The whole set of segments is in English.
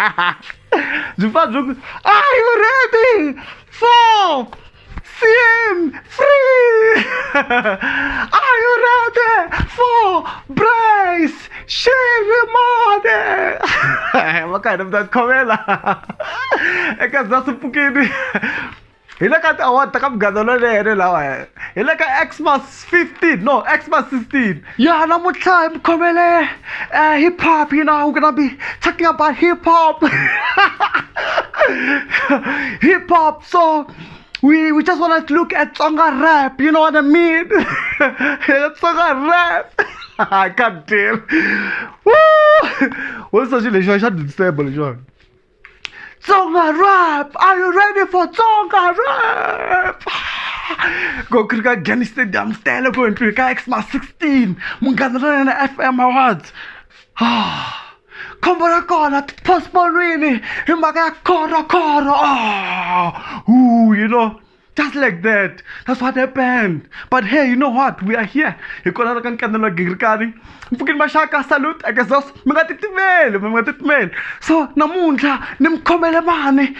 Are you ready for Simfree? Are you ready for Brace Shirimani? What kind of that comment? I guess that's a pukini. Ilaka award takam gadolo re lawa. Ilaka Xmas 15, no Xmas 16. Yeah, no more time, komele. Hip hop, you know, we're gonna be talking about hip hop. Hip hop. So we just wanna look at Tsonga rap. You know what I mean? Tsonga rap. I can't tell. Woo! What's the situation? I should disable John. Tsonga rap! Are you ready for Tsonga rap? Go krika Gani Stadium, Stella going to Xmas 16. Mingatitimeli FM Awards. Kombora kona postponed Himaga koro. Ooh, you know. Just like that. That's what happened. But hey, you know what? We are here. You call it Gingirikani. Mungkin masyaka salute. I guess that's Mingatitimeli. So, namunja, nimkomele mani.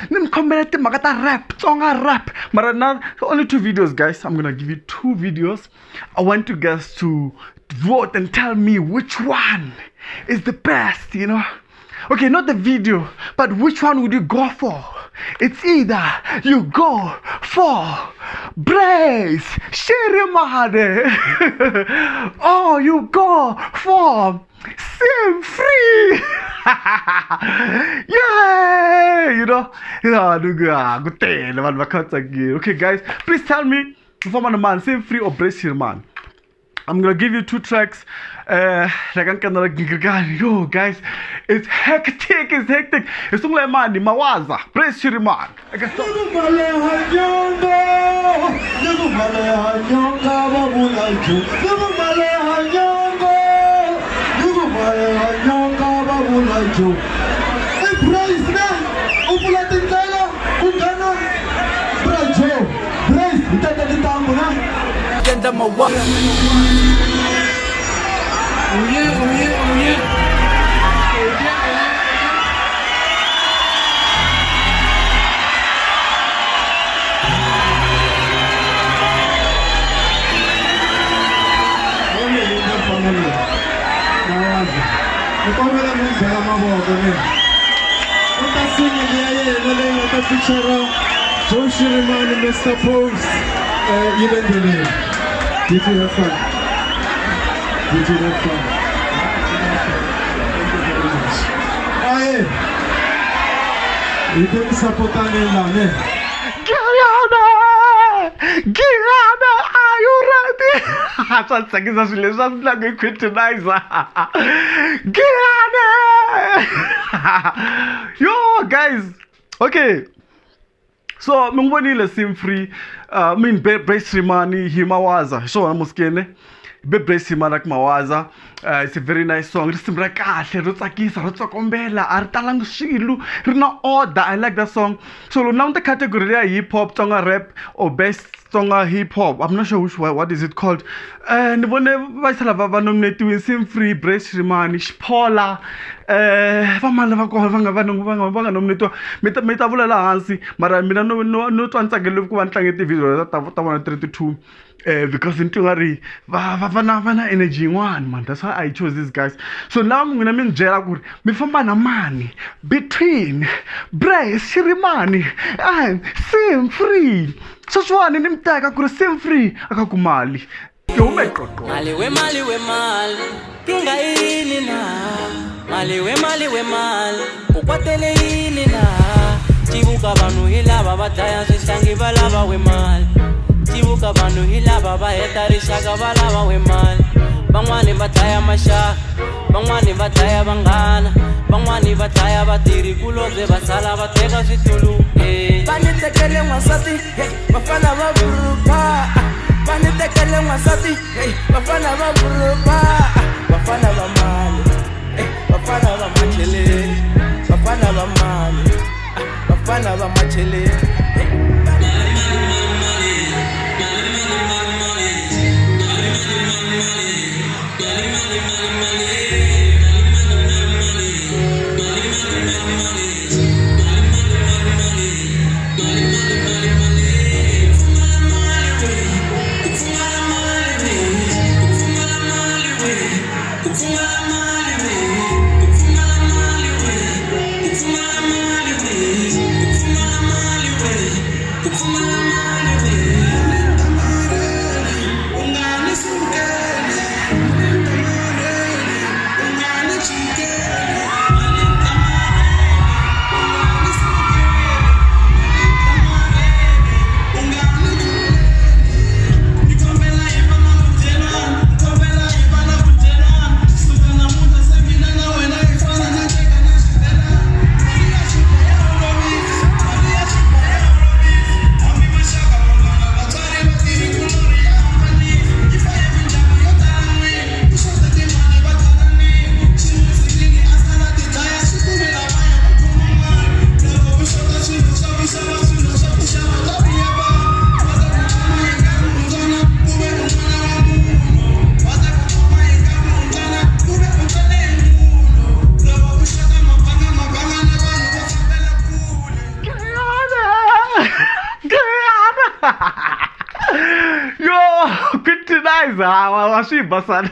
Nimkomele magata rap. Tsonga rap. Marana, only 2 videos, guys. I'm gonna give you 2 videos. I want you guys to vote and tell me which one is the best, you know. Okay, not the video, but which one would you go for? It's either you go for Brace Shirimani or you go for Simfree. Yeah, you know. Okay, guys, please tell me if I'm on a man, Simfree or Brace Shirimani. I'm gonna give you 2 tracks. Yo, guys, it's hectic. It's only money, Mawaza, Brace Shirimani. I can stop. Oh yeah. Shirimani, Mr. Post, even the name. Did you have fun? Thank you very much. You didn't support Mandla. Gingirikani, are you ready? I'm like Quintonizer. Gingirikani. Yo, guys. Okay. So, Mingwanile Simfree, Brace Shirimani, Himawaza. So, I'm muskene. Brace Shirimani Mawaza. It's a very nice song. It's like order. I like that song. So now the category hip hop, Tsonga rap, or best Tsonga hip hop. I'm not sure what is it called. And whenever I nominate you in Simfree, Brace Shirimani, Spola, because in Tungari, energy one man. That's why I chose these guys. So now I'm gonna mean Jeragur, me fambana money between Brace Shirimani and Simfree. So one in him tag I could Simfree, Akakumali. Yo, make it. Mali we mal, Kinga inina. Mali we mal, Ukwatele inina. Chibuka banu hila baba taya sistangi balaba we mal. Chibuka banu hila baba etari shaka balaba we mal. Bangwani bataya masha, bangwani bataya bangana, bangwani bataya batiri kuloze basala bateka situlu. Banitekele wasati, bafana baburuka. Banitekele wasati, bafana baburuka. Bafana bamani, bafana bamachele, bafana bamani, bafana bamachele. wa swi basana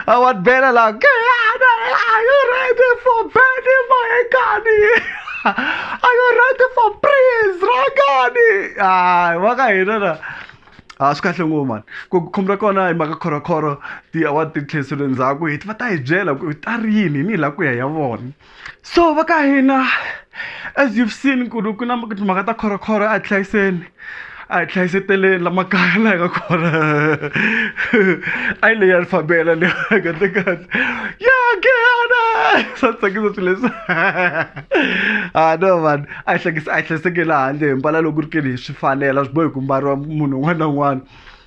I want better like are you ready for Benny Mayekani are you ready for Prince Ragani waka hina na swi kahle ngopfu man ku khumra kona hi maka khorokhoro ti award ti tlherisele ndzhaku hi va ta hi byela ku ta ri yini ni la ku ya vona so va ka hina as you've seen ku na maka ta khorokhoro a tlheriseni a hi hlayisetele la makaya la ka kona a yi leyi alfabela le katekate ya kena swa tsakisa swilo leswi no man a hi hlayisekela handle hi mbala loko ri ke ni swi fanela swi bohi ku mbariwa munhu un'wana na un'wana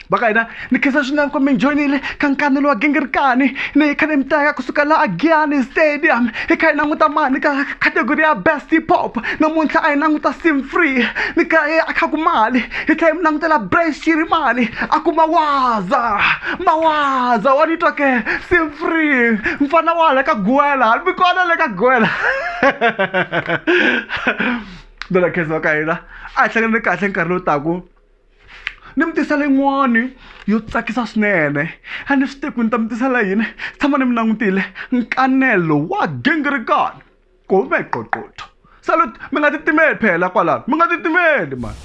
baka hina ni khensa swinene ku mi joinile ka nkanelo wa Gingirikani ni hi kha ni mi teka kusuka la Giyani Stadium hi kha hi languta mani ka category ya best hip hop namuntlha a hi languta Simfree ni kha a kha ku mali hi tlhela hi mi langutela Brace Shirimani a kuma mawaza wa ni twa ke Simfree mfana wa le ka gwela mi kona le ka gwela dona khensa ka hina a hi hlangane kahle nkarhi lowu taku ni mi tisela yin'wani yo tsakisa swinene a ni swi tivi ku ni ta mi tisela yini tshama ni mi langutile nkanelo wa Gingirikani ku hume qoqotho salut mi nga titimeli phela kwalano mi nga titimeli man